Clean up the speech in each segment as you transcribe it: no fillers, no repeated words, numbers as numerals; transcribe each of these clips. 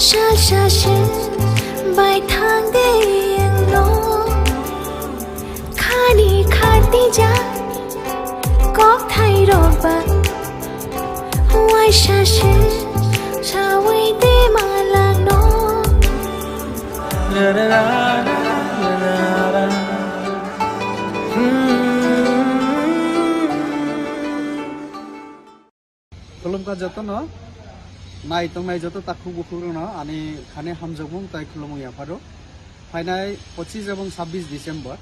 shal shashin bai thang de yang lo khani khati ja kok thai ro ba wai shashin shawai de ma la no la la la la la खुलुमका जतन नाय तंनाय जत ताखु बुखुरनो आनि खाने हामजोबुं ताय खुलुमु याफारो फाइनाय 25 এবং 26 December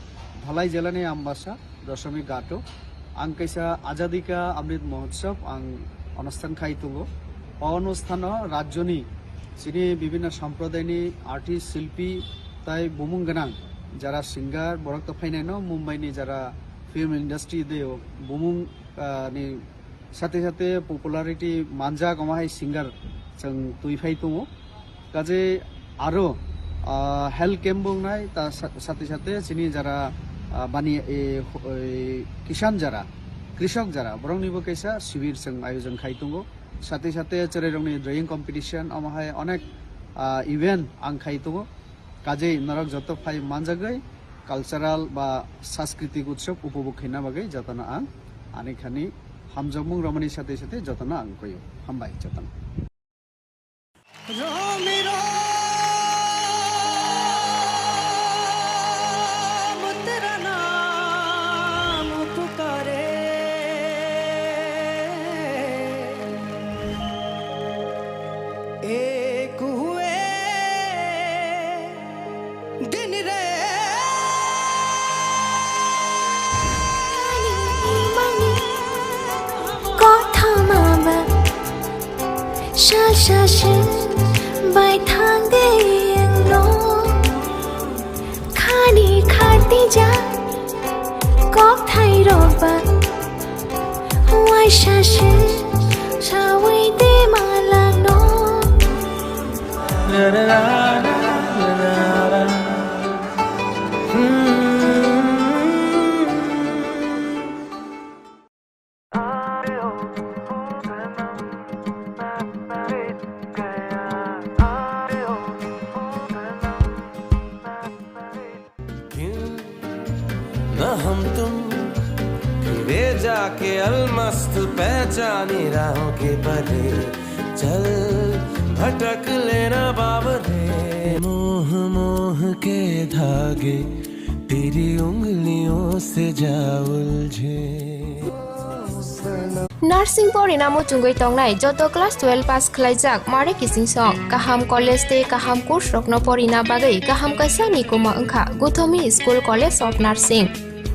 Dhalai জেলাनि Ambassa Dashami গাটো आं कैसा आजादी का अमृत महोत्सव आं अनुष्ठान खाइतुंगो অনুষ্ঠান রাজ্যনি যিনি বিভিন্ন সম্প্রদায়নি আর্টিস্ট শিল্পী তাই বুমুং গোনাं যারা সিঙ্গার বরক ফাইনাय न मुम्बाइनि যারা फिल्म इंडस्ट्री दे बुमुं नि साथे साथे पपुलारिटी मानजा गमाहाय सिंगार जों तुइफाय दङ काजे आरो हेल्थ कैम्प बुंनाय ता साथे साथे जिनि जारा बानि किसान जारा कृषक जारा बरंनिबो कैसा शिविर जों आयोजन खाय दङ साथे साथे चेराइरंनि ड्रयिं कम्पिटिशन अमाहाय अनेक इवेंट आं खाय दङ काजे नरक जत फाय मानजागै कालचाराल बा सांस्कृतिक उत्सव उपभोग खैना बागै जतना आं आनिखानि हामजोबुं रमणी साथे साथे जतना आं कयो हामबाय जतना shal shashin bai thang de yang lo khani khati ja kok thai ro ba wai shashin shawai de ma la no la la la la la न हम तुम फिरे जाके अलमस्त पहचानी राहों के पले चल भटक लेना बाबरे मोह मोह के धागे तेरी उंगलियों से जा उलझे नार्सिं परिणामो चुंगै तंगनाय जत क्लास 12 पास खलाइजाक मारे किसिं सं काहाम कलेज ते काहाम कोर्स रखनो परिना बागै काहाम कैसा निकुमा अंखा Gautami school college of nursing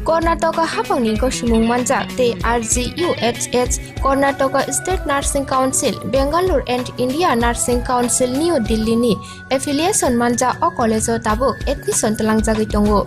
Karnataka हाफांनि गसिमुं मानजाक ते RGUHH Karnataka state nursing council Bengaluru and India nursing council new Delhi नि एफिलिएशन मानजा अ कलेज ताबुक एडमिशन तलांजागै दंगो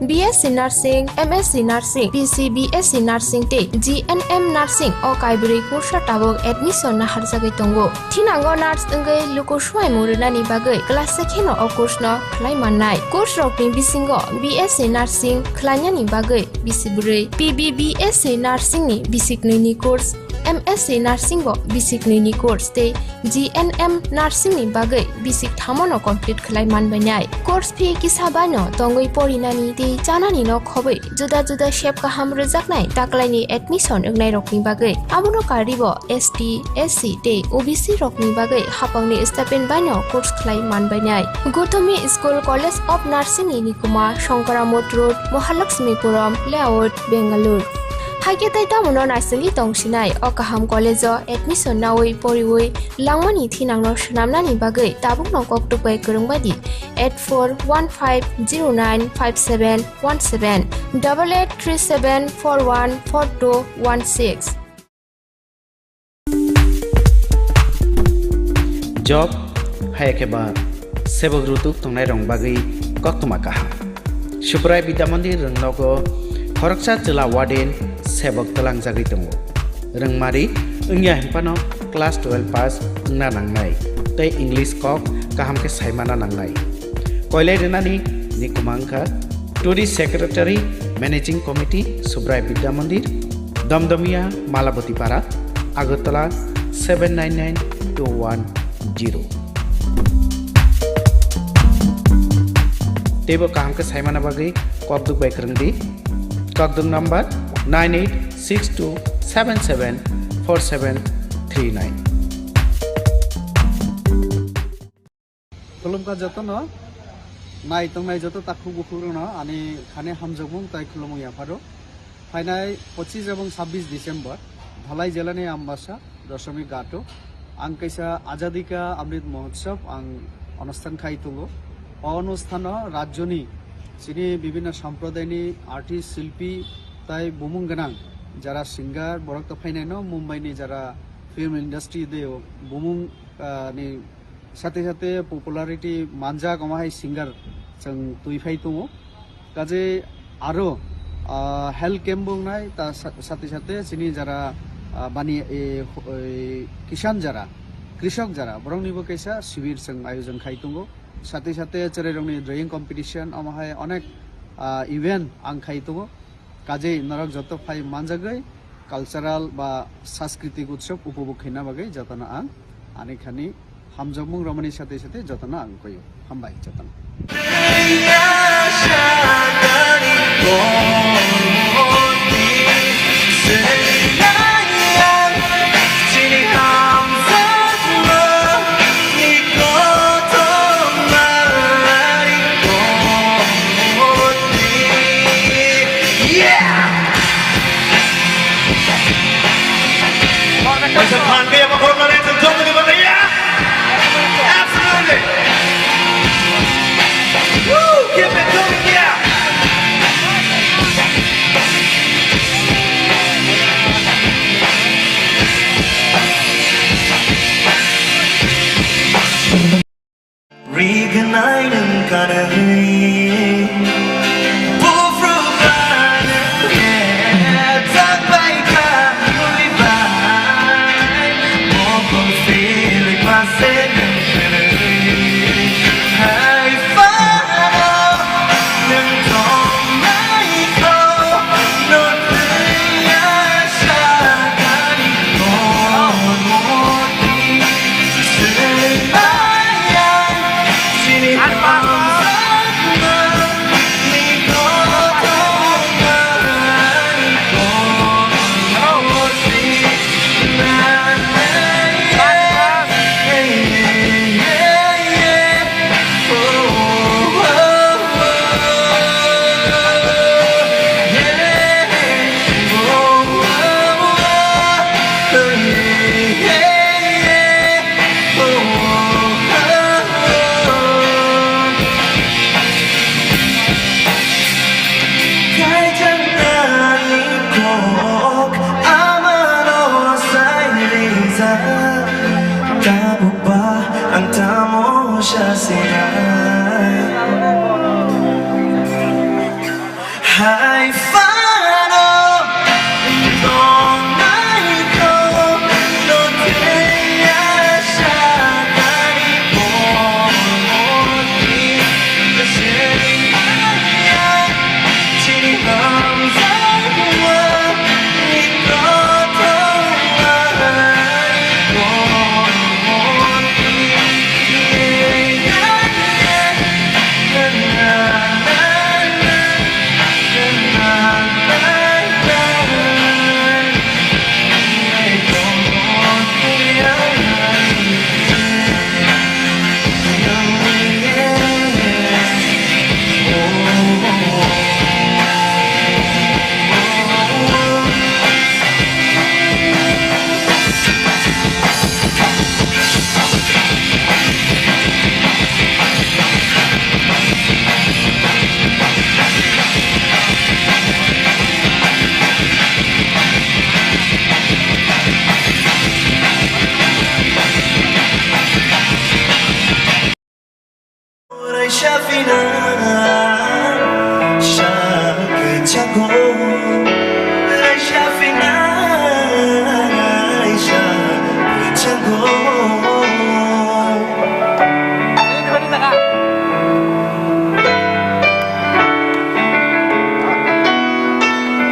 BSc Nursing, MSc Nursing, BSc Nursing te GNM Nursing o kaibri kursa tabok admission na harjagai tongo. Thinango nurse engai luko swai murina ni bagai class second o course no khlai mannai. Course rokni bisingo BSc Nursing khlanya ni bagai bisibrai. PBBSc Nursing ni bisiknoi ni course. MSc Nursing bo bisiknoi ni course te GNM Nursing ni bagai bisik thamono complete khlai manbainai. Course fee kisabano tongoi porinani te janani no khobai juda juda shape kaham rejaknai taklaini admission engnai rokni bagai abono karibo ST SC te OBC rokni bagai hapangni stipend baino course khlai manbainai. Gautomi School College of Nursing ni nikuma Shankaramot Road Mahalakshmipuram Layout Bangalore Haike taita mono narsing tongsinai o kaham college admission nawai poriwai langmani thinangno shnamnani bagai tabuk no koktupai kurungbadi 8415095717 8837414216 job hayake ba sebog rutuk tongnai rong bagai koktuma kaha suprai bidamandir rangnogo Horaksa Jela Warden sebok telang jagui tongo rengmari engya hempano class 12 pass engna nangnai tei English kok kaham ke saimana nangnai koilai renani nikumangka tourist secretary managing committee Subrai Vidya Mandir Damdamia Malabati Para Agartala 799210 tebo kaham ke saimana bagai kokduk bai kerengdi kokduk number 9862774739 खुलुमका जतनो नाय तंनाय जत ताखु बुखुरनो आनी खाने हामजोबुं ताय खुलुमु याफारो फाइनाय 25 এবং 26 December Dhalai Jilani Ambassa দশমিক গাটো आं कैसा आजादी का अमृत महोत्सव आं अनुष्ठान खाइतुगो অনুষ্ঠান রাজ্যনি চিনি বিভিন্ন সম্প্রদায়নি আর্টিস্ট শিল্পী তাই বুমুং গোনাं যারা সিঙ্গার বরক তো ফাইনাय न मुंबईनि যারা फिल्म इंडस्ट्री दे बुमुं नि साथे साथे पपुलारिटी मानजा गमाहाय सिंगार जों तुइफाय दङ काजे आरो हेल्थ कैम्प बुंनाय ता साथे साथे चिनि যারা बानी किसान যারা कृषक যারা बरंनिबो कैसा शिविर जों आयोजन खाइ दङ साथे साथे चेराइरंनि ड्रयिं कम्पिटिशन अमाहाय अनेक इवेंट आं खाइ दङ काजे नरक जत फाइ मानजागै कालचाराल बा सांस्कृतिक उत्सव उपभोग खैना बागै जतना आं आनेखानि हामजोबमुं रमणी साथे साथे जतना आं कयो हामबाय जतना Reigniting High final, don't go, no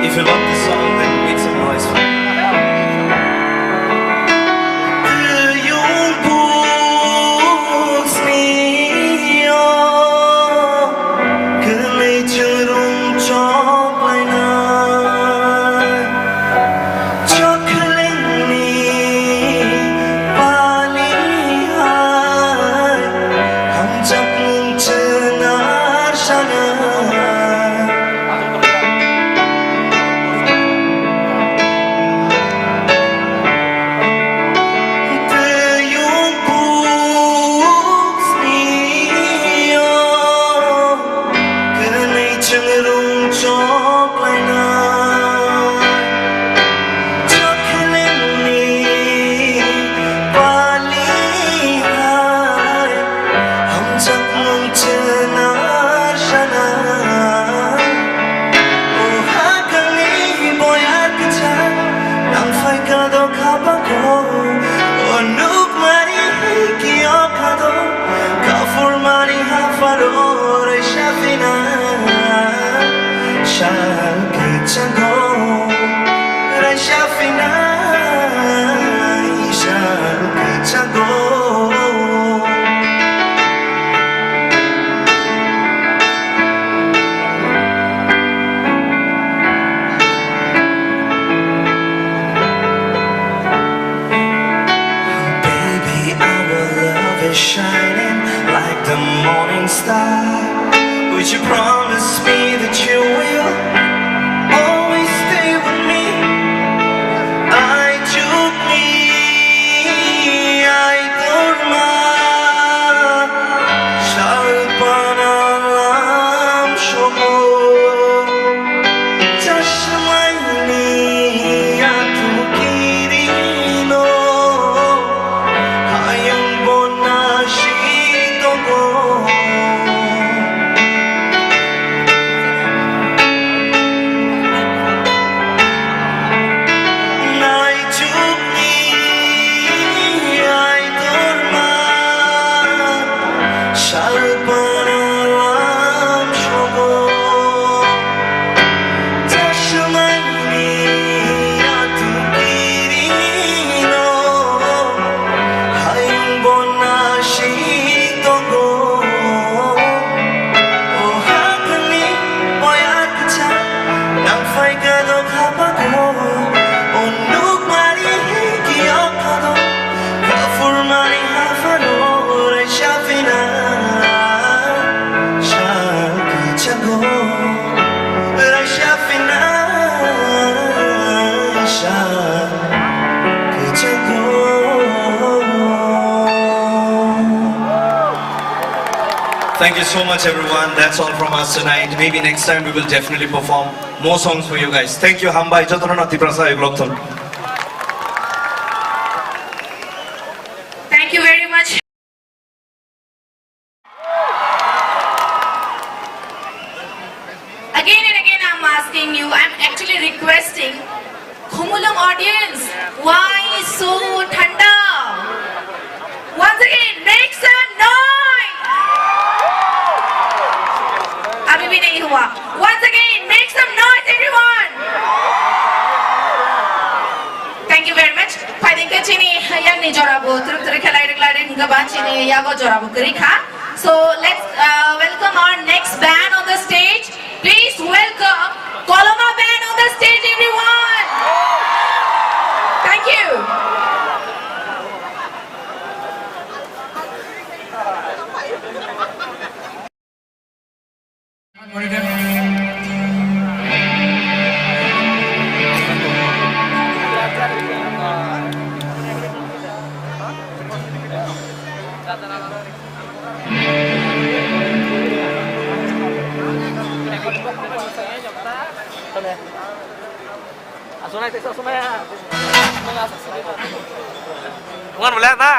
If you love the song, then make some noise for it. chừng rung chóp lại nai cho kling ni pali hai ham chap lung chena sana shining like the morning star. Would you promise me that you will always stay with me? I took me, I dorma, shalpanalam shomo, chashmaini atukirino, hayong Thank you so much, everyone. That's all from us tonight. Maybe next time we will definitely perform more songs for you guys. Thank you, Hambai. Thank you very much. Again and again, I'm asking you, I'm actually requesting, Khumulam audience, why so thanda? Once again, make some noise. अभी भी नहीं हुआ. Once again, make some noise, everyone. Thank you very much. Pwedeng ka chini yan ni Jorabo. Turut-turut kalay nga ba chini yago Jorabo kurika. So let's welcome our next band on the stage. Please welcome Koloma band on the stage, everyone. Thank you. Bukan boleh ta?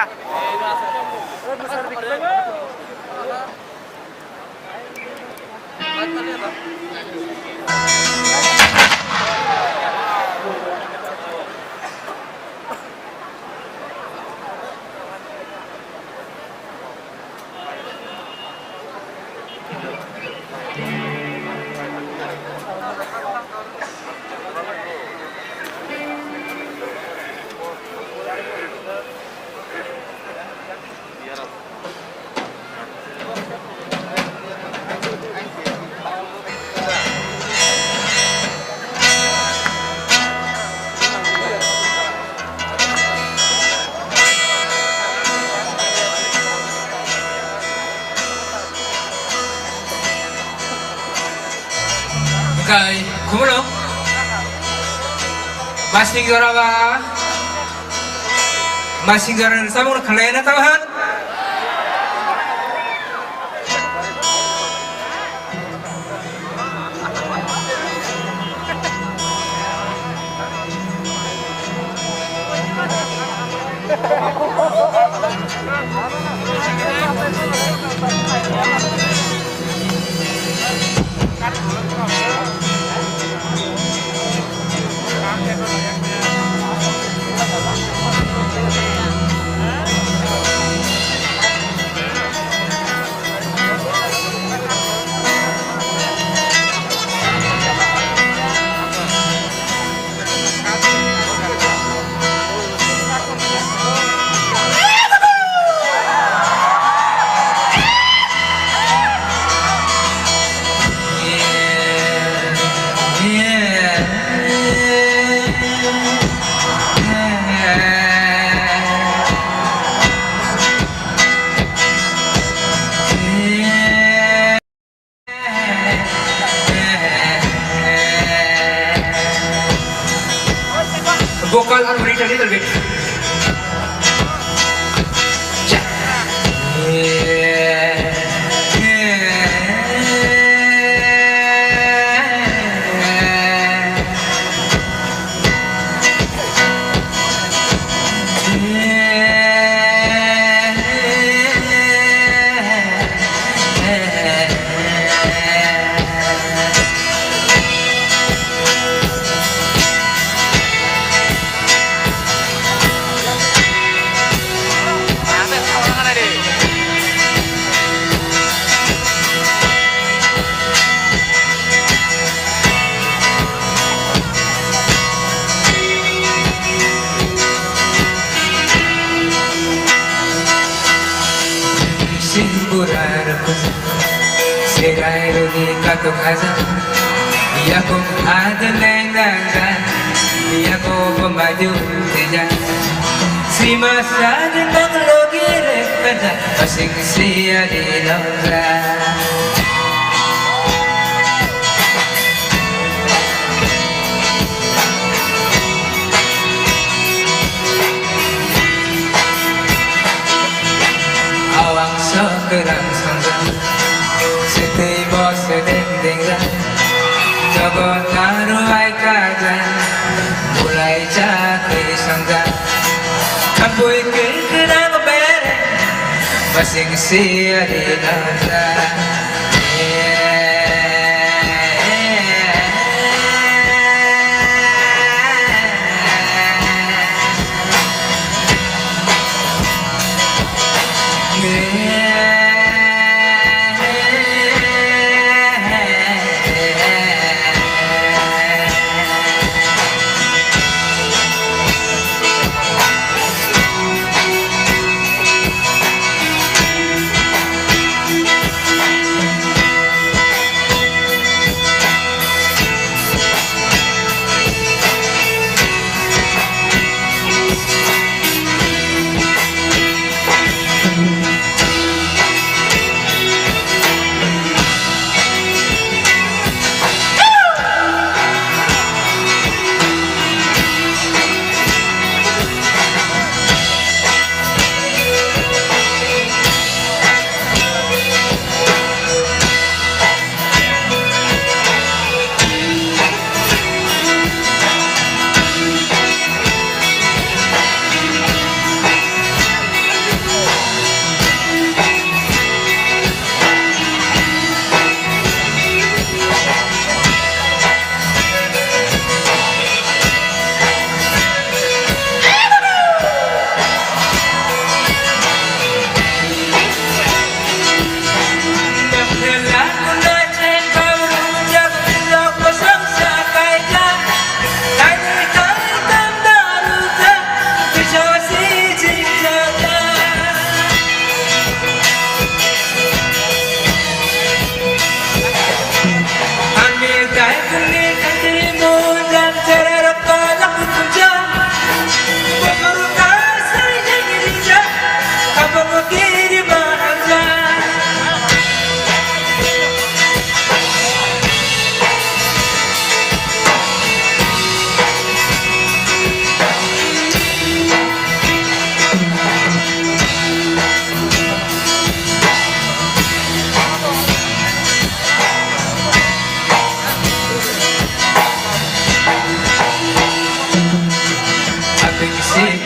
Kay kumulong. Masing joraba. Masing joran samung khalena tahan. Vocal and read a little bit. Segairo ni kato kaza, ia ko ada nenganga, ia ko pemaju teja. Si masa di manglogi rekada, masing sia di longa. Awang sekerang sanggang. Seti bos sedeng dengga, jogo taru ai kaja, mulai cakri sangga, kampui kenang bere, masing sia di nasa.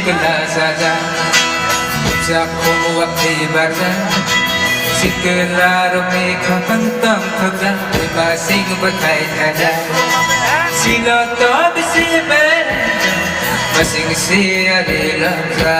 sikla saja Jakomu wakti barja Sikla rumi kapantang thakja Masing batai thada Silo to bisi ben Masing siya lamza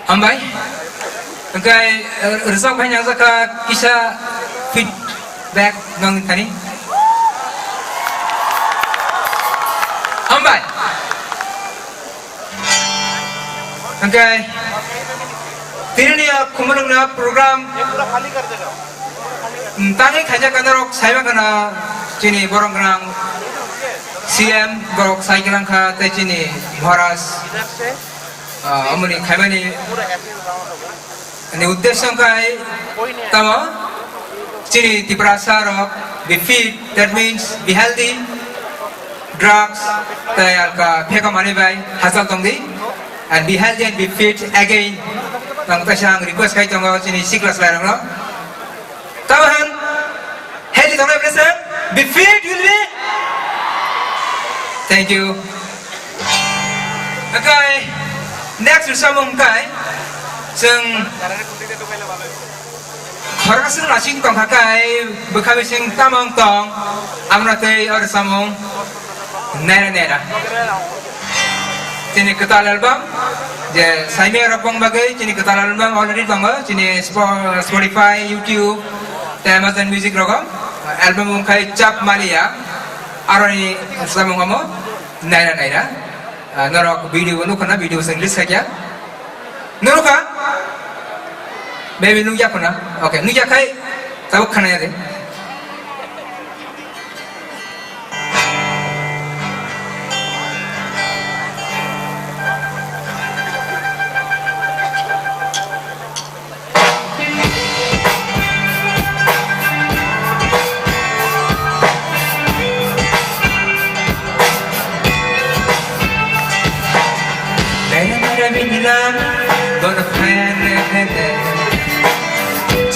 Ambai, engkai resok banyak zaka kisah feedback nang tani. Ambai, engkai ini kumulung na program. Tangi kaja kanarok saya kana cini borong kanang CM borok saya kanang ka cini Maharaj. 어머니 가만히 내 우대성가에 tama cini diperasarok be fit, that means be healthy, drugs tayal ka peka manibai hasal tongdi, and be healthy and be fit again nang tasang request kay tongo cini siklas larang no tamahan healthy tongay present be fit will be thank you okay. Next bersama mungkai, seng orang seng lasing tong hakai, bekami seng tamang tong, amnate orang samong nera. Cini ketal album, je saya rapong bagai, cini ketal album already tongga, cini Spotify, YouTube, Amazon Music rogam, album mungkai cap Malia, aroni samong kamu nera. Norok video nu kana video English saja. Noroka? Maybe nu ya kana. Okay, nu ya kai tahu kana ya deh.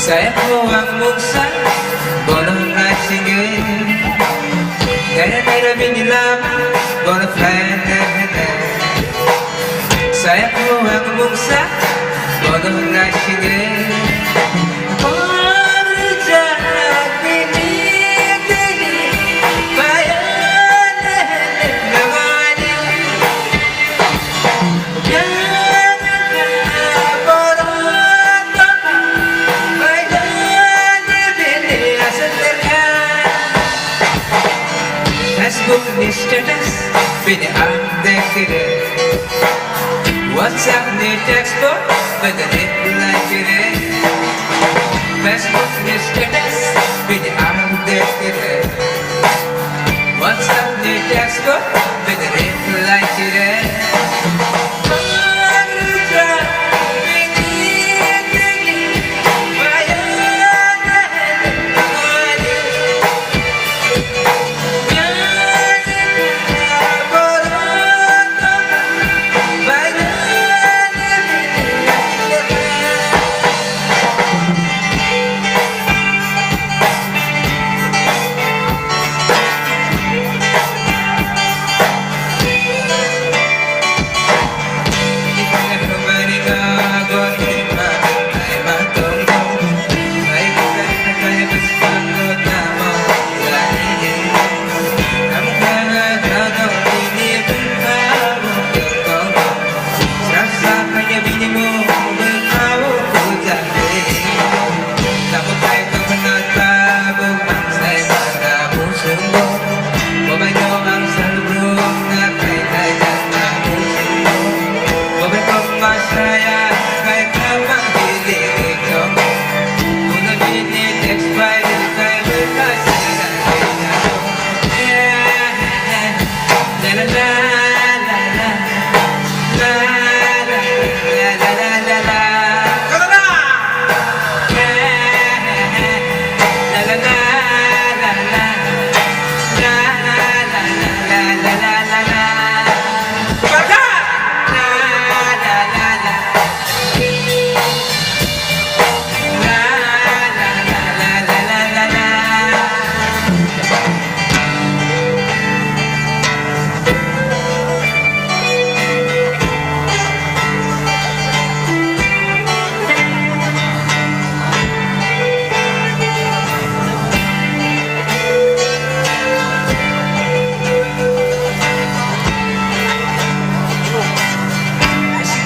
Saya puang muksa bolong nasinya Nera binilam bolong fana Saya puang muksa bolong nasinya status bini andekire WhatsApp ni textbook badare lakire Facebook ni status bini andekire WhatsApp ni textbook badare lakire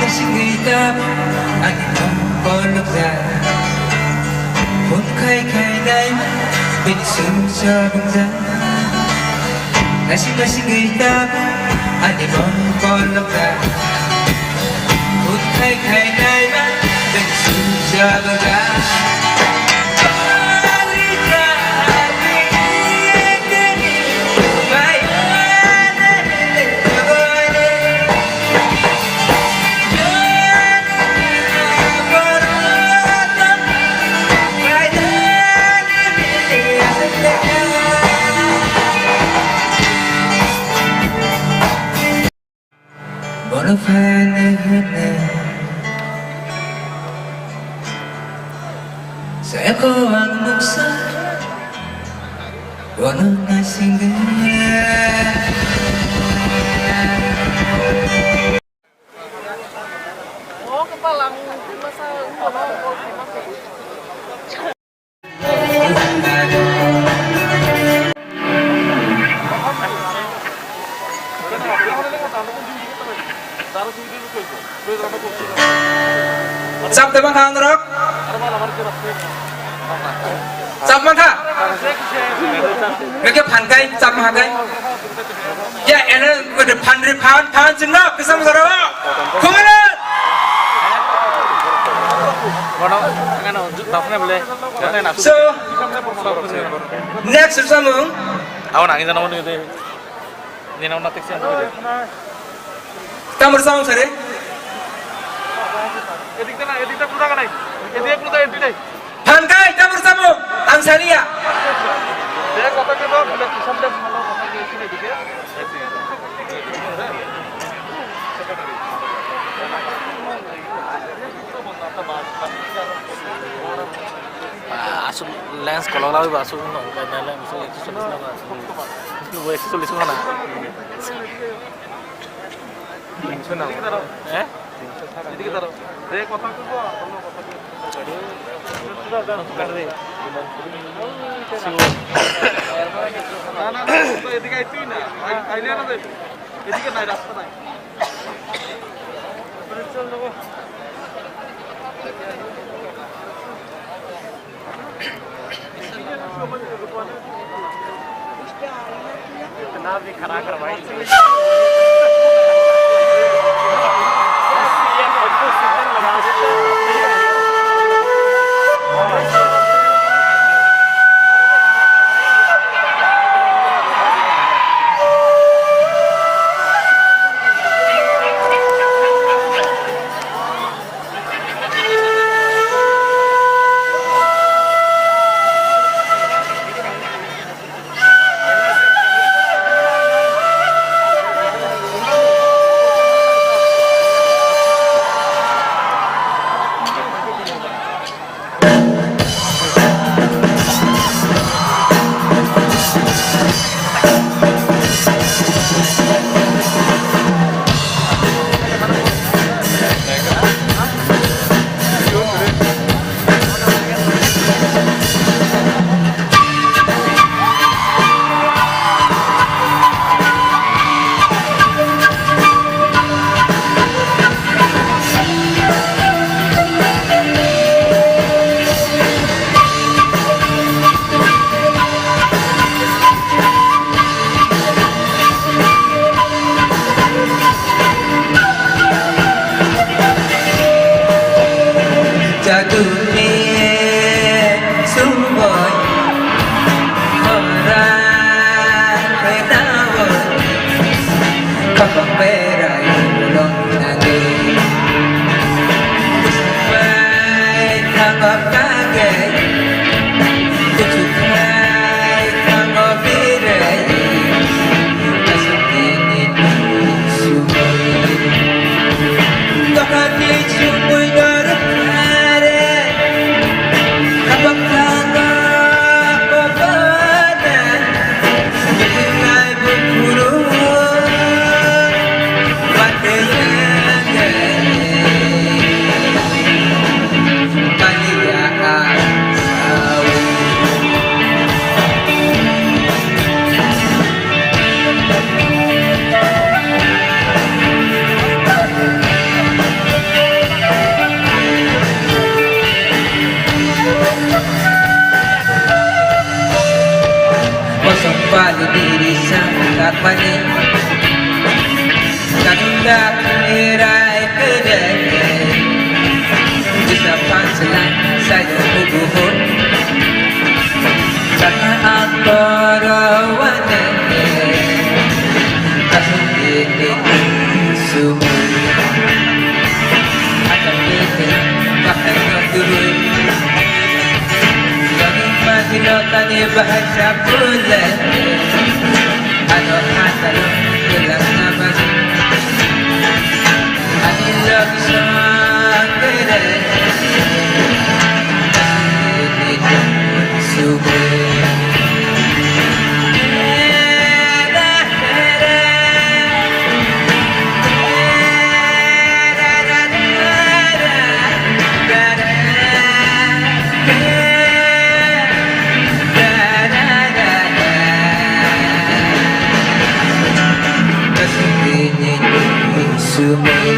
masing itap Ani mong koloksan Kung kay-kay-nay Pinisusa bangsa Masing itap Ani mong koloksan Kung kay-kay-nay Pinisusa bangsa Saya kau ang muksa Wala na singgah Sab teman kang rok Sab mantha Mereka pantai sab mahagai Ya ena pada pandri pan jenap kesam sarawa Kumana So Next bersama Aku nangis sama ini deh. Ini nama taksi yang tu. Kita bersama sore Ediknya pulang kan? Ediknya pulang ediknya. Pantai kita bersama Tanzania Dia kata kita bila sampai malam pakai sini juga. Asal lens kalau lalu asal no, kalau lens asal itu sulit lah. Itu boleh sulit mana? Senang. Jadi kita deh kota tu apa? Kalau kota tu. Sudah dah bukan deh. Nah, itu edika itu ini. Ini apa tu? Edika naik rasa naik. Betul tu. Kenapa ni khara karwain? mani Kadunda kirai kedai Bisa panselan saya kubuhur Karena antara wanita Kasih ini sumur Akan ini pakai dulu Silakan bahasa bulan Ada hasil jelas nafas Ani lagi sanggara Ini subur to me.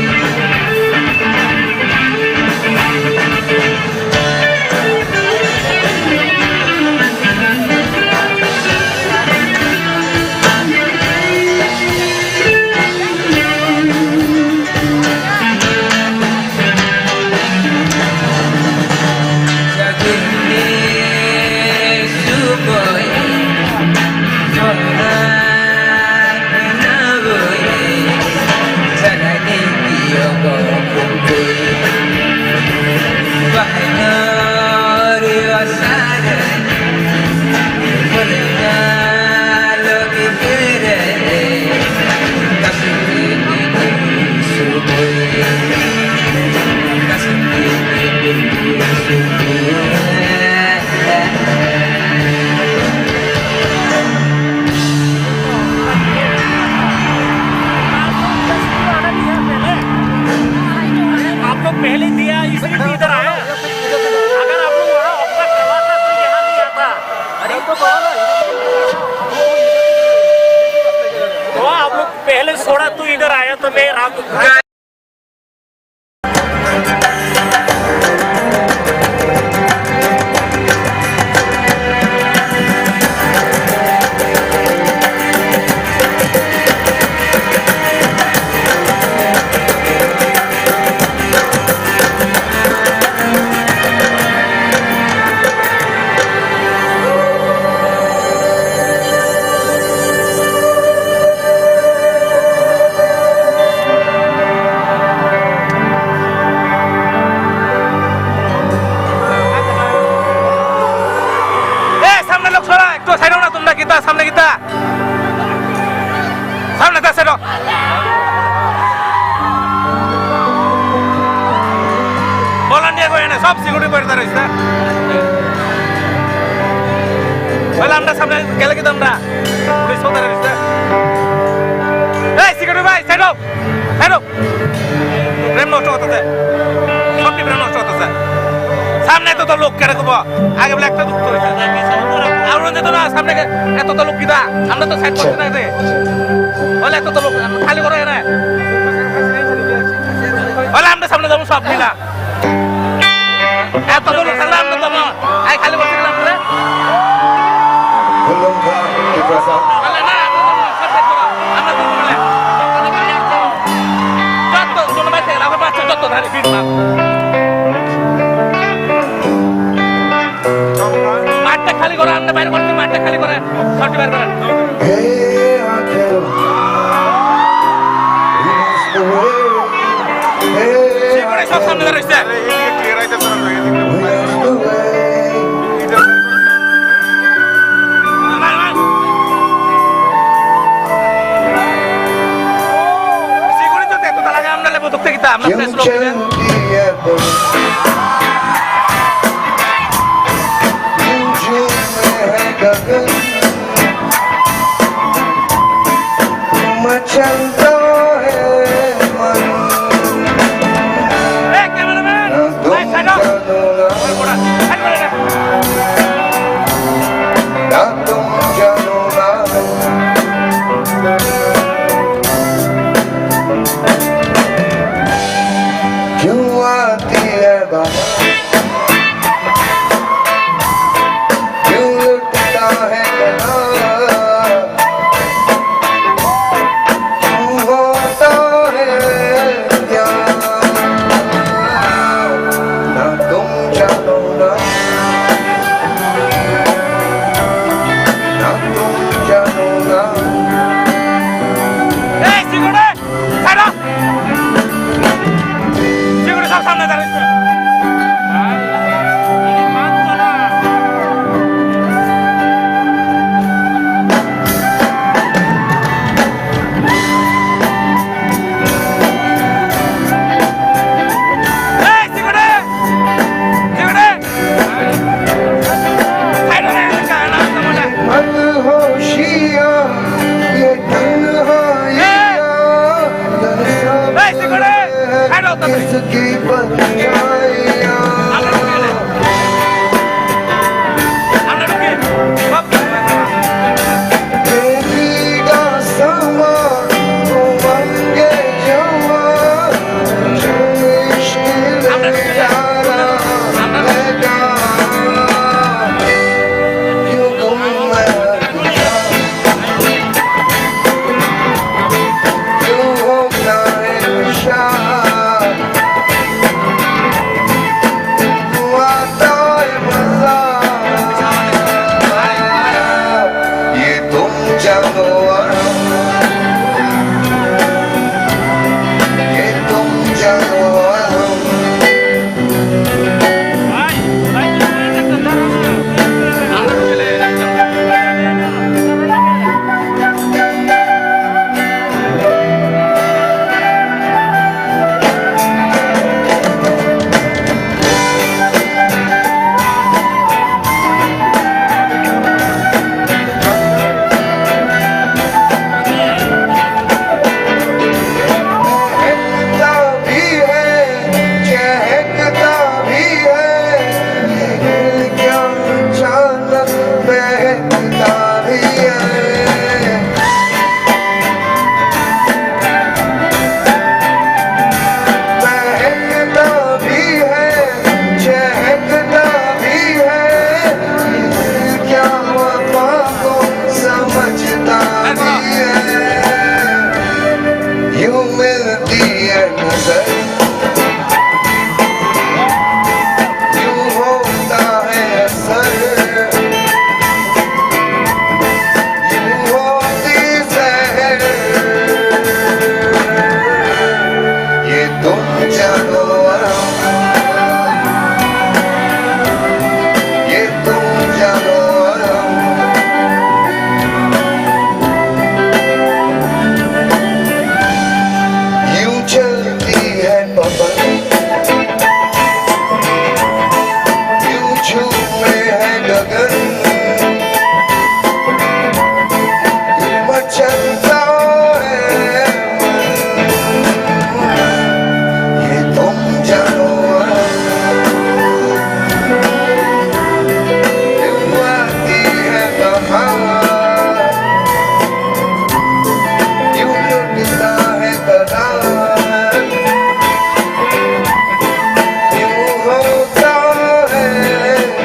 पहले दिया इसलिए इधर आया अगर आप लोग वहाँ अपना करवाता तो यहाँ नहीं आता अरे तो आप लोग पहले छोड़ा तो इधर आया तो मैं सामने kita सामने tas dong bolan dia gue ini sob security bertaruh itu bolan anda सामने gila kita anda please hold it itu hey security boy stand up rem नष्ट होता है सब की rem नष्ट होता है सामने तो लोग क्या रखो आगे ब्लैक तो दुख तो আমরা তো না সামনে এত তো লোক কিদা আমরা তো সাইড করতে না রে বলে এত তো লোক খালি করে না বলে আমরা সামনে যাব সব মিলা এত তো লোক থাকলে আমরা তো আই খালি বসে গেলাম রে বলে না আমরা তো বলে যত কোনো বাইতে রাখো বাচ্চা যত ধারে ভিড় না খালি করে আমরা বাইরে করতে মাঠটা খালি করে সবটি বাইরে করেন সব সামনে রয়েছে সিকিউরিটি তো এত লাগে আমরা লেবো দেখতে গিতা আমরা ফ্রেশ লোক যাও তাড়াতাড়ি। किसकी परछाइयाँ আমরা ঢুকে সব तेरीगा समा उमंगे जवां इश्क प्यारा लगा क्यों गुम मैं क्यों होता है नशा आता है मजा ये तुम जानो और हम ये तुम जानो और हम महकता भी है चहकता भी है ये दिल क्या अचानक बहकता भी है महकता भी है चहकता भी है ये दिल क्या वफा को समझता भी है यूं मिलती है नजर यूं होता है असर यूं होती सहर ये तुम जानो और हम ये तुम जानो और हम यूं चलती है पवन यूं झूमे है गगन यूं मचलता है मन। ये तुम जानो और यूं आती है बहार यूं लुटता है करार यूं होता है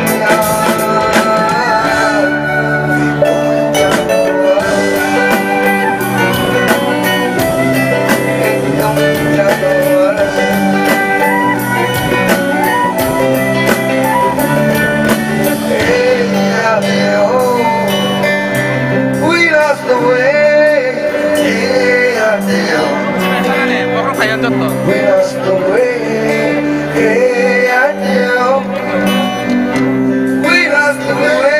प्यार ये तुम जानो और we lost the way বড় ভাইয়া যত we lost the way we lost the way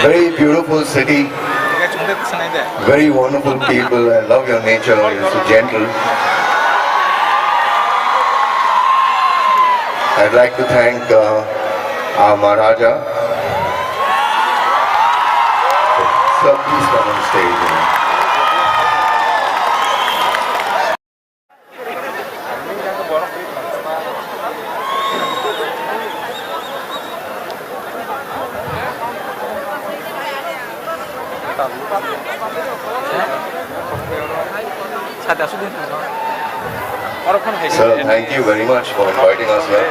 Very beautiful city, very wonderful people. I love your nature. You're so gentle. I'd like to thank our Maharaja. Sir, please come on stage. সাথে আসুন অরক্ষণ হয়েছে Sir, thank you very much for inviting us here.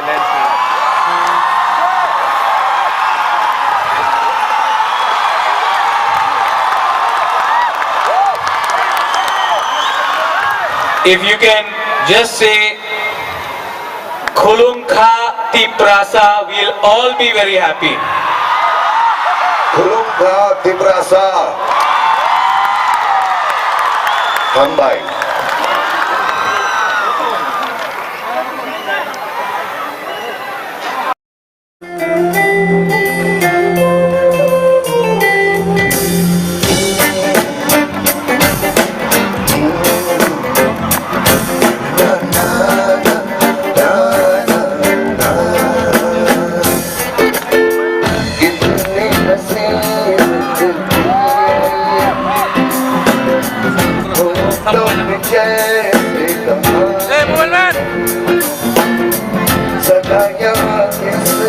If you can just say Khulum Kha Tiprasa, we'll all be very happy. Khulumka Tiprasa. Mumbai.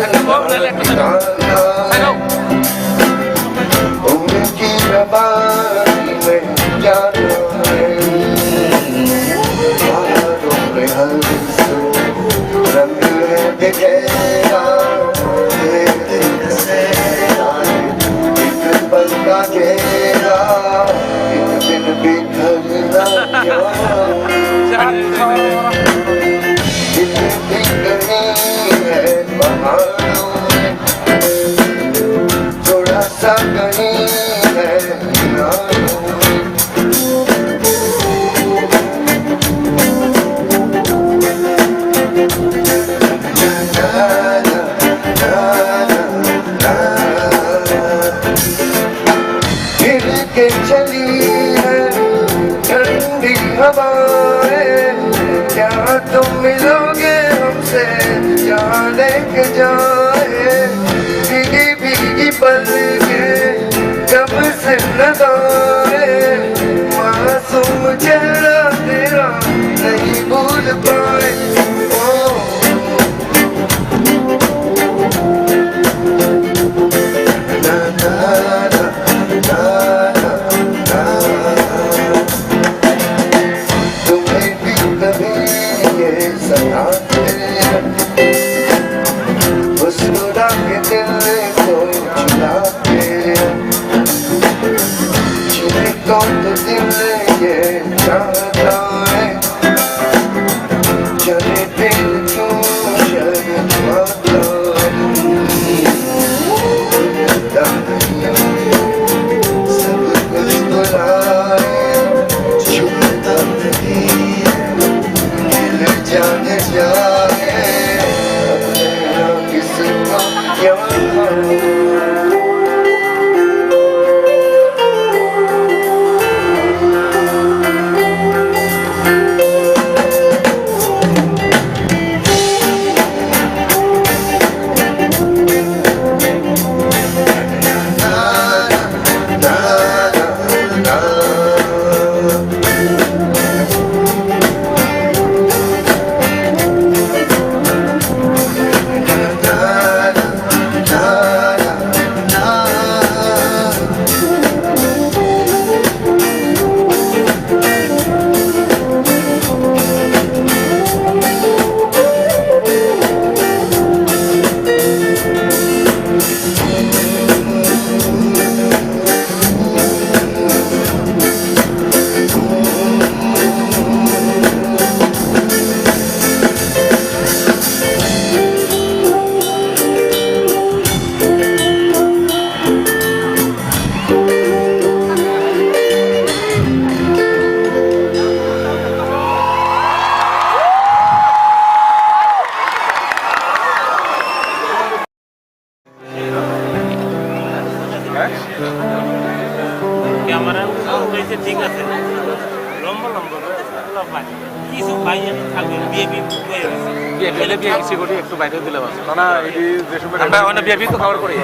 একটা বল নাহলে একটা ছাড়ো थोड़ा सा कहीं है फिर के चली है ठंडी हवाएं क्या तुम मिलोगे हमसे जहाँ लेके जाए भीगी भीगी पल के कब से नजारे मासूम चेहरा तेरा नहीं भूल पाए ना ना ना ना ना तुम्हें भी कभी ये सताते मुस्कुरा के दिल को छुड़ाते जिनको तो दिल ये चाहता है चले दिल क्यों शर्माता है सब कुछ बुलाए छूता नहीं दिल जान जाए अपने किसको क्या ক্যামেরা উঠেছে ঠিক আছে লম্বা লম্বা কিছু ভাই থাকবে বিএপি বিএপি সিকিউরিটি একটু বাইরে দিলে না এটি যে সময় আমরা ওনা বিএপি তো কভার করি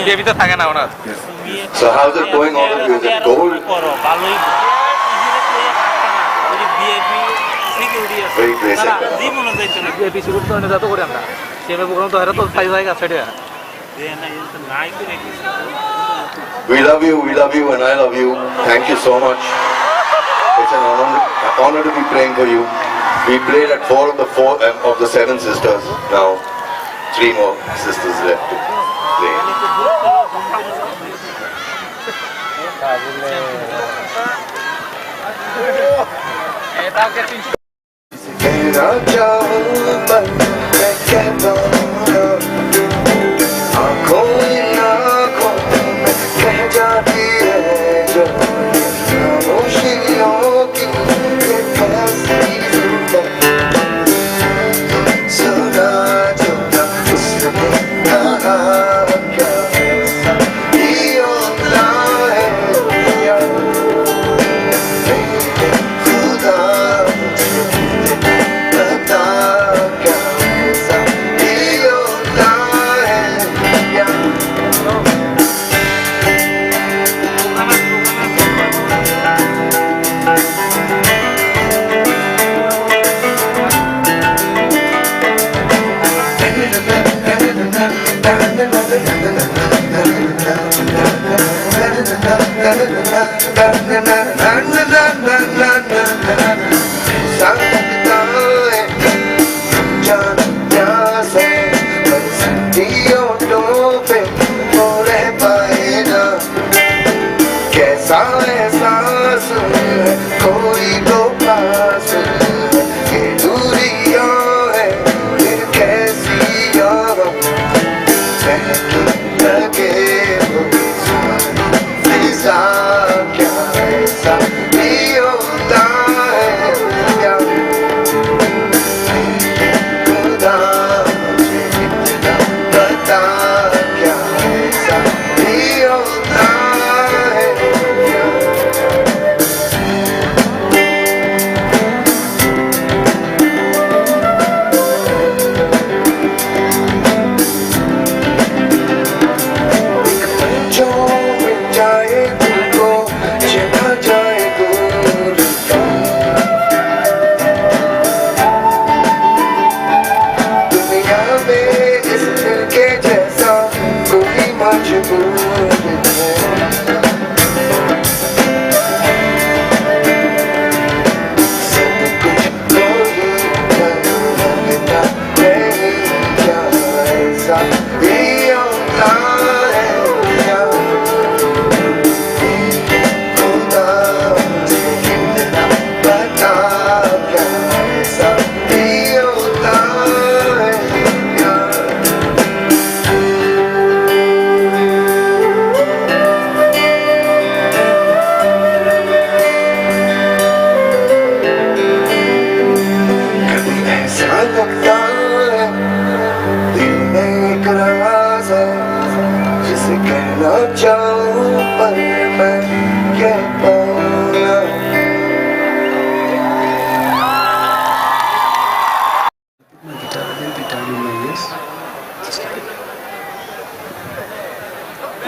বিএপি তো থাকে না ওনার So how's it going on with you? Is it gold? ভালোই বিএপি সিকিউরিটি আছে Very basic. জীবন যাইতো না বিএপি সিকিউরিটি তো যত করে আমরা সেমে প্রোগ্রাম তো এরা তো সাইজ জায়গা ছেড়ে নাই করে We love you, and I love you. Thank you so much. It's an honor to be playing for you. We played at four of the 7 sisters. Now, 3 more sisters left to play. कहना चाहूं मैं कहता हूं आँखों इन आँखों में कह जाती है जो खामोशियों की ये फैसली सुना जो था उसने कहा क्या ऐसा ही होता है या खुदा बता क्या ऐसा ही कैसा एहसास है कोई तो पास है ये दूरियां है फिर कैसी यहाँ महकी लगे वो फिजा क्या ऐसा भी होता है क्या खुदा मुझे इतना बता क्या ऐसा भी होता है क्या जो मिल जाए तुमको चला जाए दूर दुनिया में इस दिल के जैसा कोई मजबूर है सब कुछ कोई लगता नहीं क्या ऐसा भी होता है क्या खुदा मुझे कितना बता क्या ऐसा भी होता है क्या कभी ऐसा लगता है दिल में एक राज है जिसे कहना चाहूं पर मैं कह पाऊं ना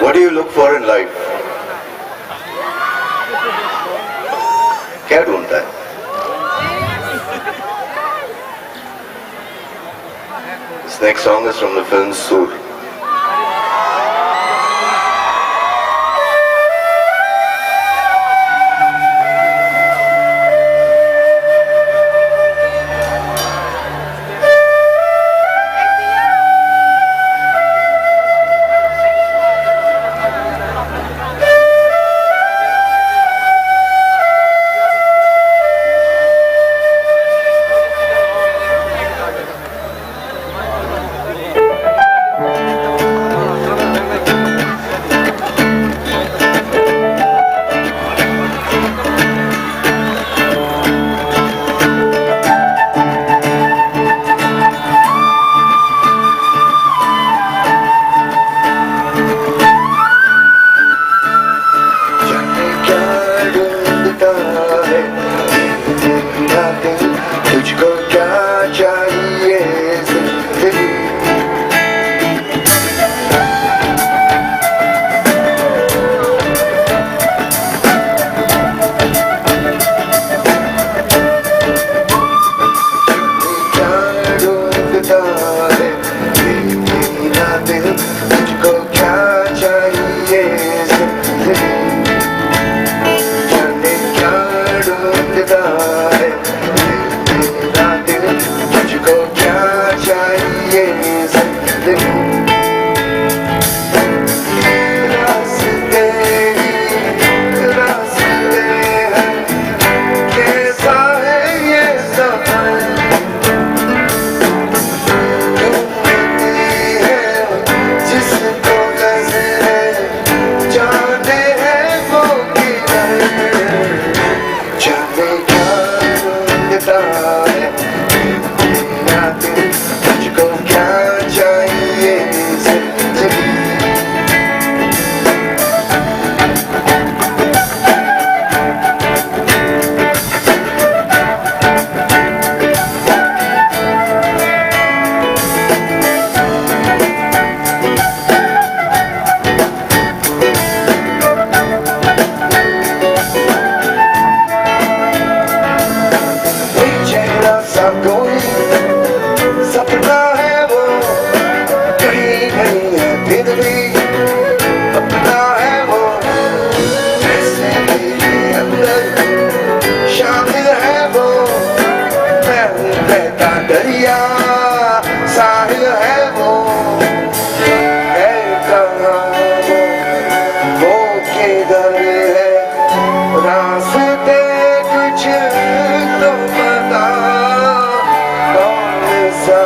What do you look for in life? क्या ढूंढता है? This next song is from the film Sur. जाने क्या ढूंढता है तेरा दिल तुझको क्या चाहिए जिंदगी क्या ढूंढता है तेरा दिल तुझको क्या चाहिए जिंदगी जाने क्या ढूंढता है तेरा दिल तुझको क्या चाहिए जिंदगी रास्ते रास्ते हैं कैसा है ये सफर ढूंढती है जिसको नजरें जाने हैं वो किधर जाने क्या ढूंढता है तेरा दिल तुझको क्या चाहिए फिर भी अपना है वो, ऐसे मेरे अंदर शामिल है वो। मैं हूँ बहता दरिया, साहिल है वो, है कहाँ वो किधर है, रास्ते कुछ तो बता, कौन सा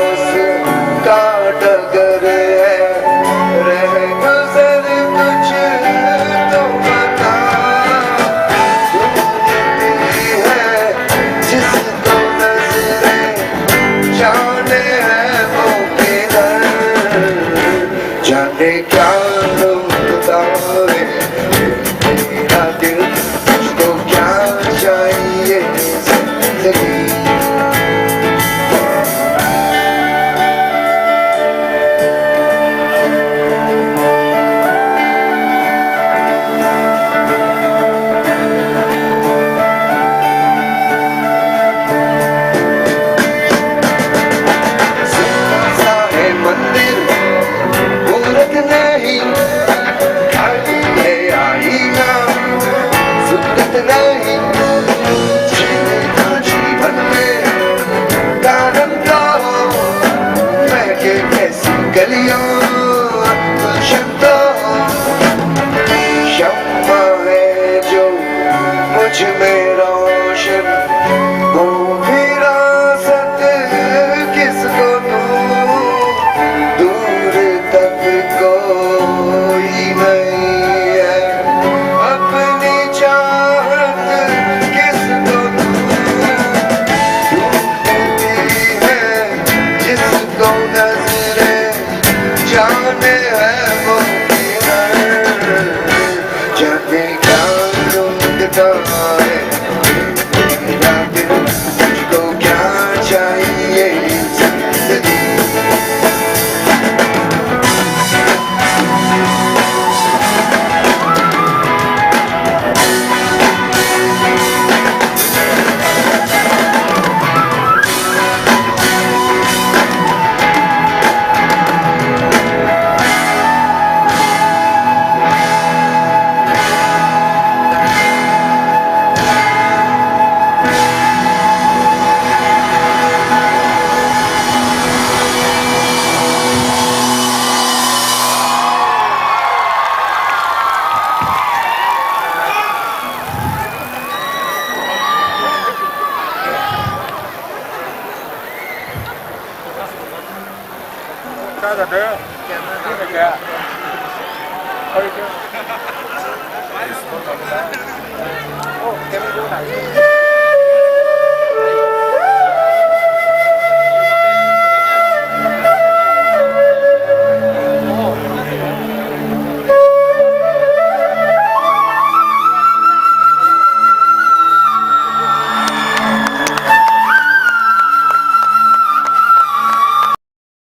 उसका डगर है, रह गुजर कुछ तो बता। ढूंढती है जिसको नजरें, जाने है वो किधर, जाने क्या ढूंढता है मेरा दिल, तुझको क्या चाहिए जिंदगी। सा है मंदिर, मूरत नहीं, खाली है आईना, सुन्नत नहीं। जीने का जीवन में कारण का हो, महके कैसी गलियां गुलशन तो हो। शम्मा है जो मुझ में रोशन, वो विरासत किसको दूं, दूर तक कोई नहीं है, अपनी चाहत किसको दूं। ढूंढती है जिसको नजरें, जाने है वो किधर, जाने क्या ढूंढता है मेरा दिल, तुझको क्या चाहिए जिंदगी।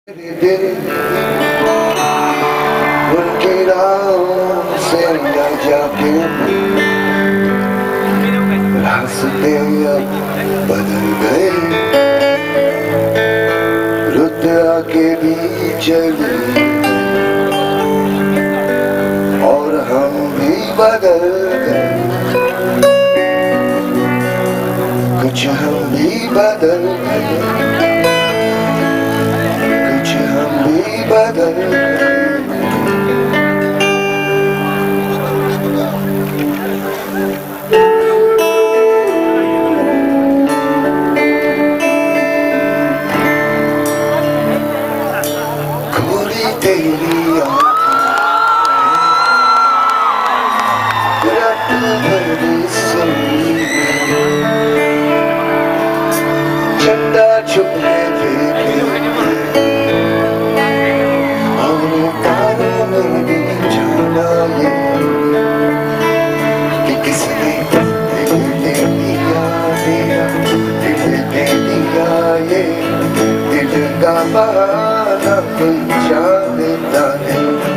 मेरे दिल उनकी राहों से न जाके, रास्ते अब बदल गए, रुत आके भी चले और हम भी बदल गए, कुछ हम भी बदल गए, कुछ हम भी बदल गए। खोली तेरी रात भरी सोई, चंदा छुपने देखे और तारों में भी जाना ये कि किसने दिल ले लिया तेरा, दिल ले लिया ये, दिल का बहाना कोई जानता नहीं।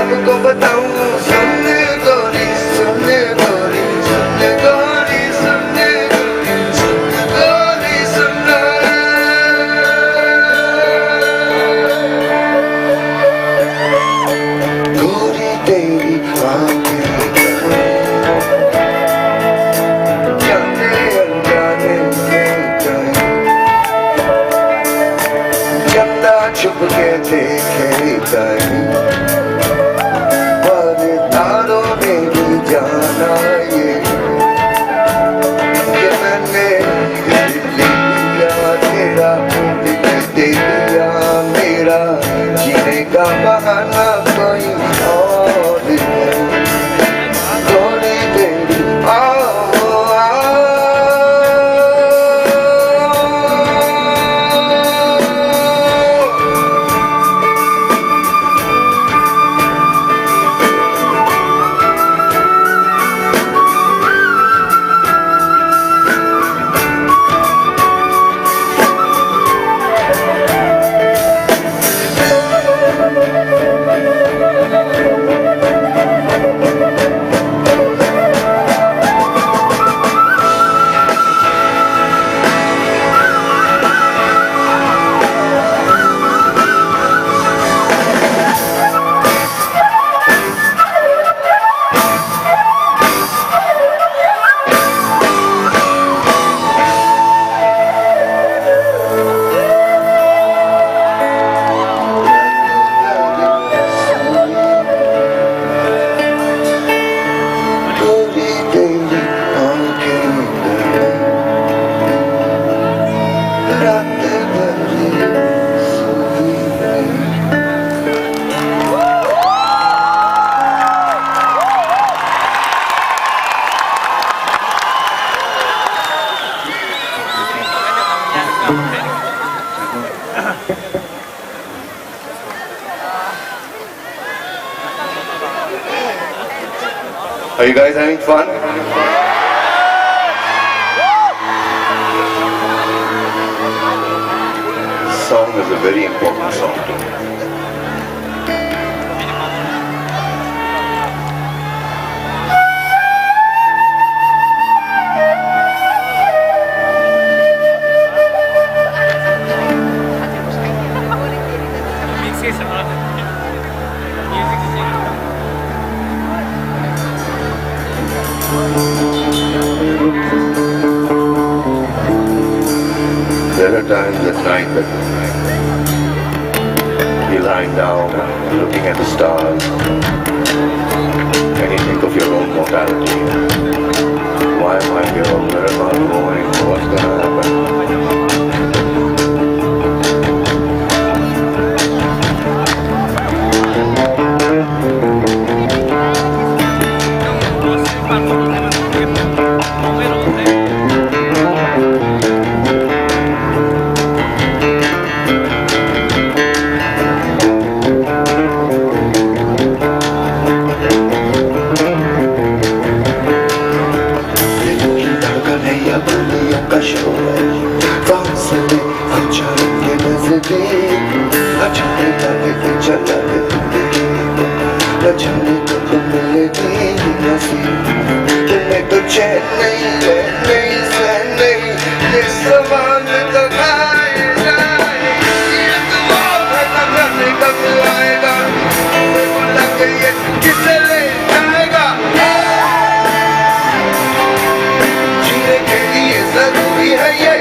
सबको बताऊं सुन गोरी सुन गोरी सुन गोरी सुन गोरी सुन गोरी तेरी आंखें जाने अनजाने में जाए चंदा छुप के देखे जाए पर तारों ने भी जाना ये कि मैंने दिल लिया तेरा दिल दे दिया मेरा जीने का बहाना कोई और नहीं गोरी तेरी आओ Are you guys having fun? This song is a very important song to me. There are times at night that you're lying down, looking at the stars, and you think of your own mortality. Why am I here? Where am I going? What's gonna happen? तुम्हें तो चैन नहीं नहीं सहन नहीं ये सवाल तो खाए जाए ये दुआ करने कब आएगा मुझे लग ये किसे ले जाएगा जीने के लिए जरूरी है ये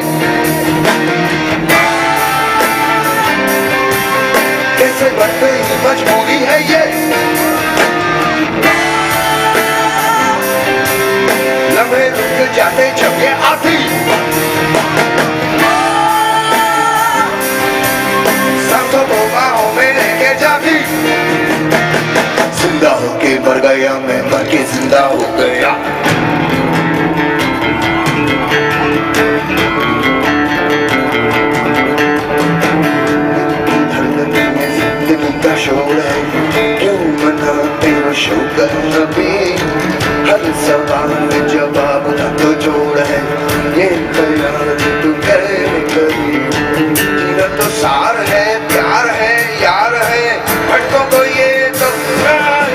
कैसे बढ़ते ही मजबूरी है ये लम्हे रुक जाते जब ये आती सांसों को बाहों में लेके जाती जिंदा होके मर गया मैं मर के जिंदा हो गया जिंदगी का शोर है क्यों मनाते हो शोकर नबी हर सवाल में जवाब ना तो जोड़ है ये ख्याल तू करे करीब जीना तो सार है प्यार है यार है भटको तो ये तो प्यार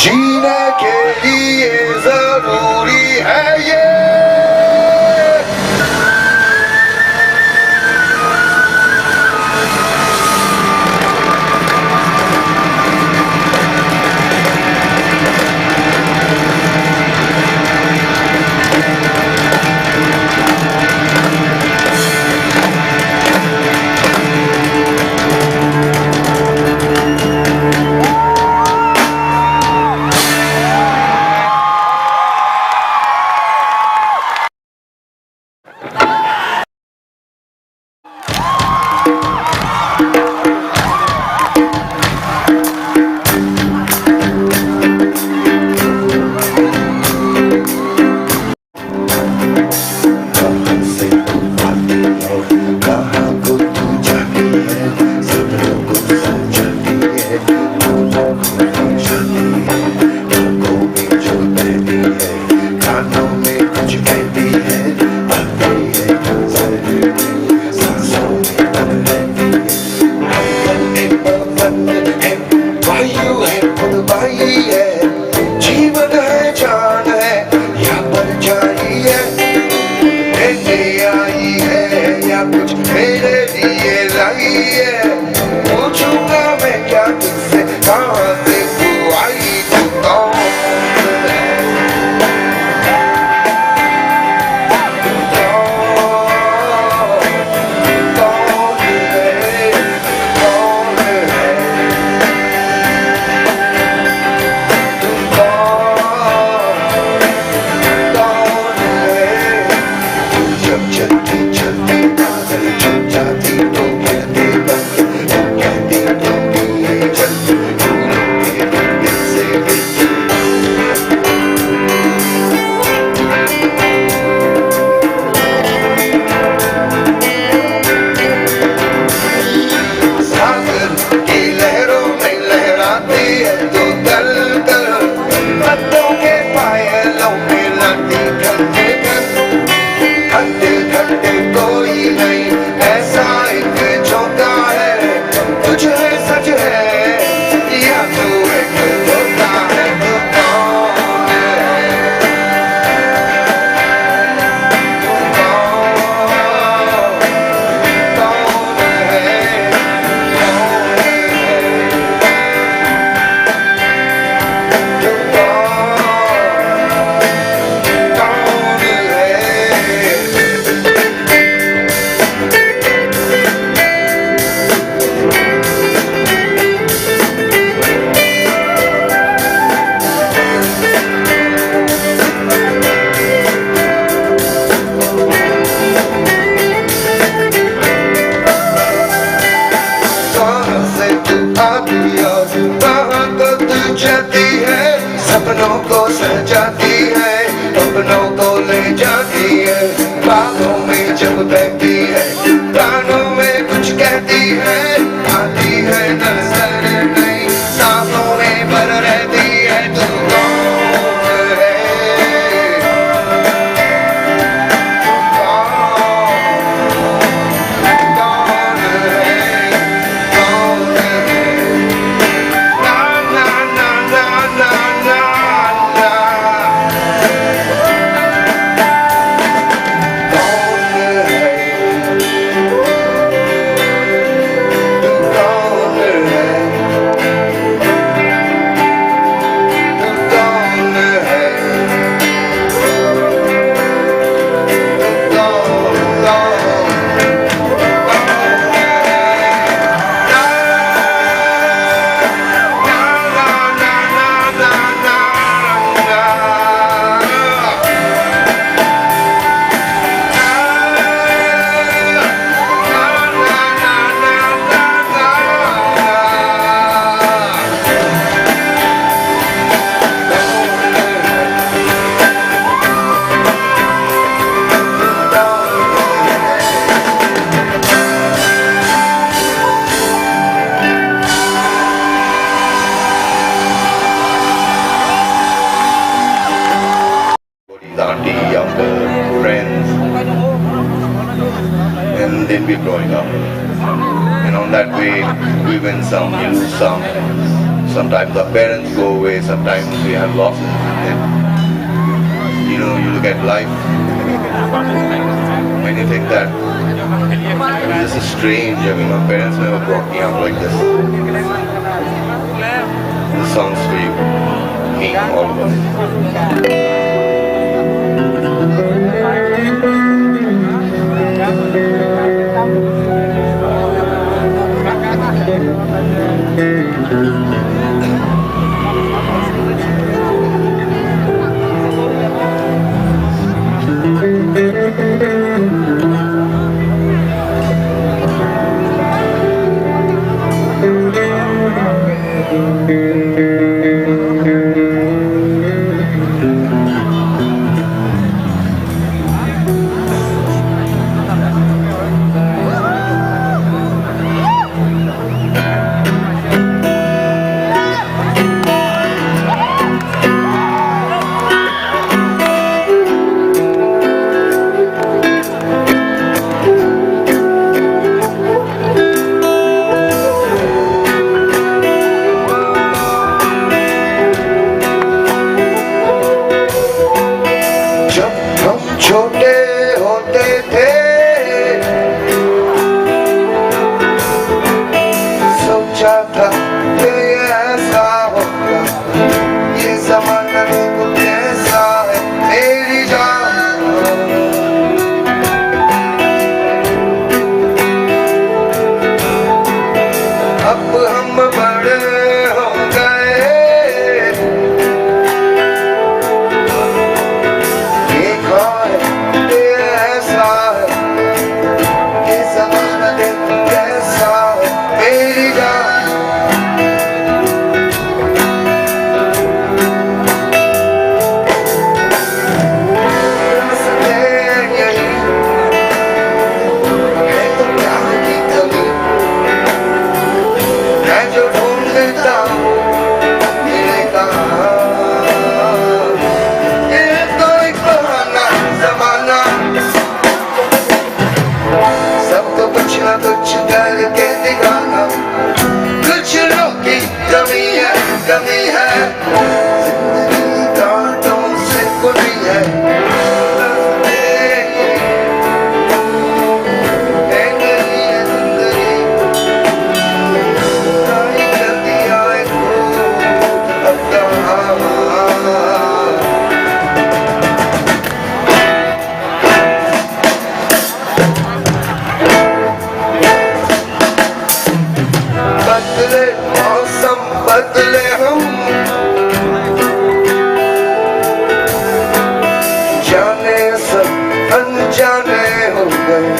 जीने के लिए जरूरी है ये then we're growing up. And on that way, we win some, you lose some. Sometimes our parents go away, sometimes we have losses. And, you know, you look at life when you think that this is strange. I mean, my parents never brought me up like this. This song's for you, me, all of us. छोटे होते थे सोचा था कि ऐसा होगा ये ज़माना देखो कैसा है मेरी जान अब हम बड़े हो गए कमी है जिंदगी कांटों से खुली है बदले मौसम बदले हम जाने सब अनजाने हो गए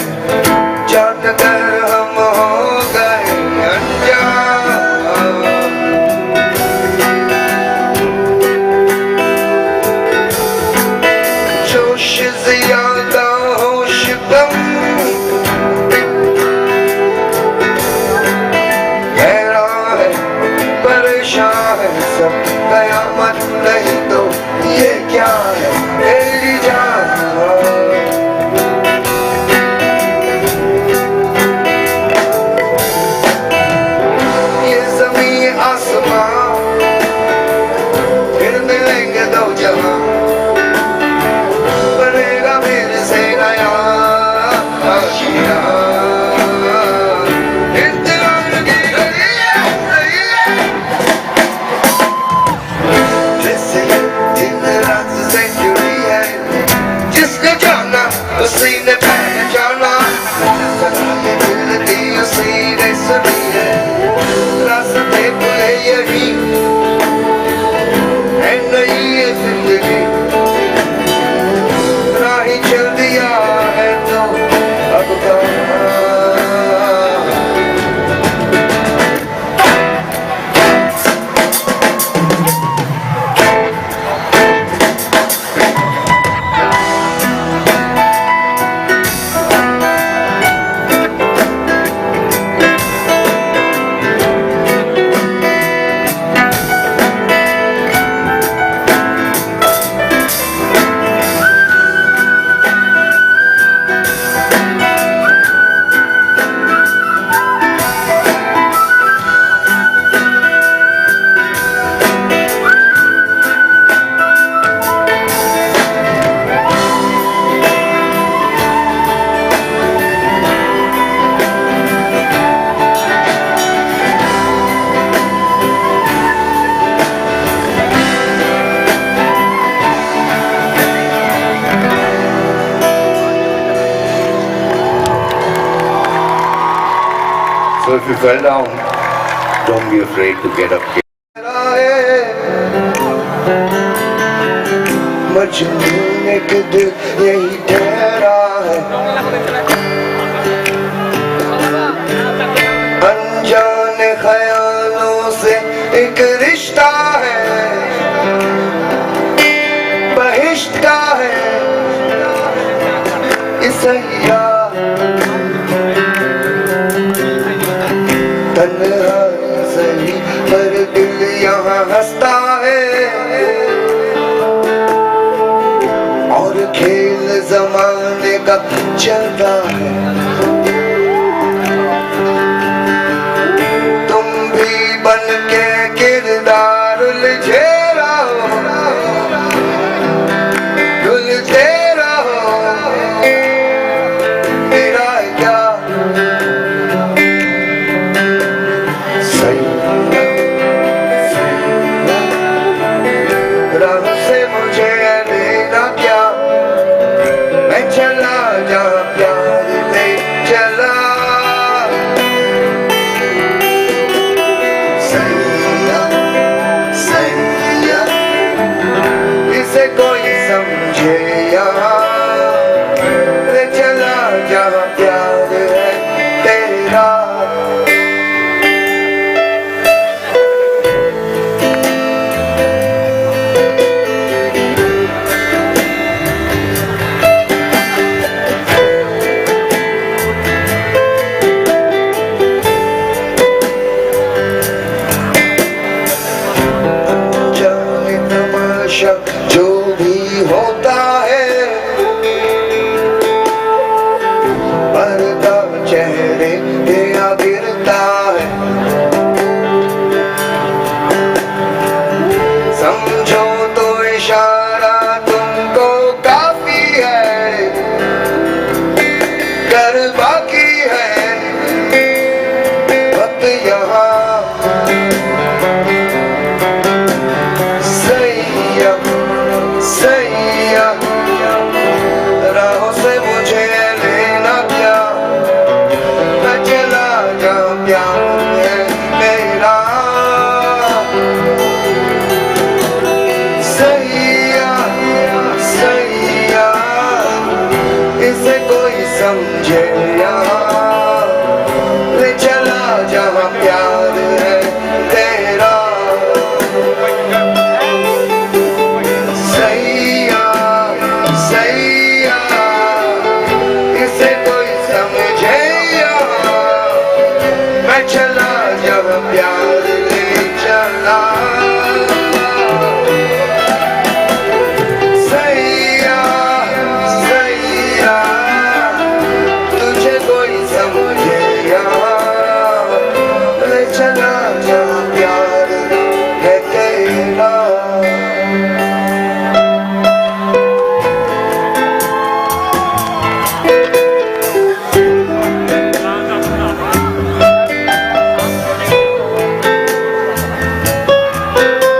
जान कर हम हो गए अनजान जोश ज्यादा होश कम सब कयामत नहीं तो ये क्या है मेरी जान ये ज़मीन आसमां फिर मिलेंगे दो जहां बनेगा मेरे से नया Asia if you fell down, don't be afraid to get up. Majnu एक दिल यही ठहरा है, अनजाने ख्यालों से एक रिश्ता है, बहिश्त का है इसैया, तन्हा सही पर दिल यहाँ हंसता है, और खेल जमाने का चलता है। तुम भी बन के किरदार उलझे रहो, उलझे रहो, मेरा क्या सही राह से मुझे लेना क्या, मैं चला जहाँ प्यार ले चला, सैया सैया इसे कोई समझे यहाँ, ले चला जहाँ प्यार है तेरा। जाने तमाशा जो भी होता है, पर्दा चेहरे पे आ गिरता है, समझो तो इशारा तुमको काफी है, कर बाकी है वक्त यहाँ, सैया सैया राहों से मुझे लेना क्या, मैं चला जहाँ प्यार है मेरा, सैया सैया इसे कोई समझे यहाँ, ले चला जहाँ प्यार है तेरा, सैया सैया इसे कोई समझे यहाँ, मैं चला जहाँ प्यार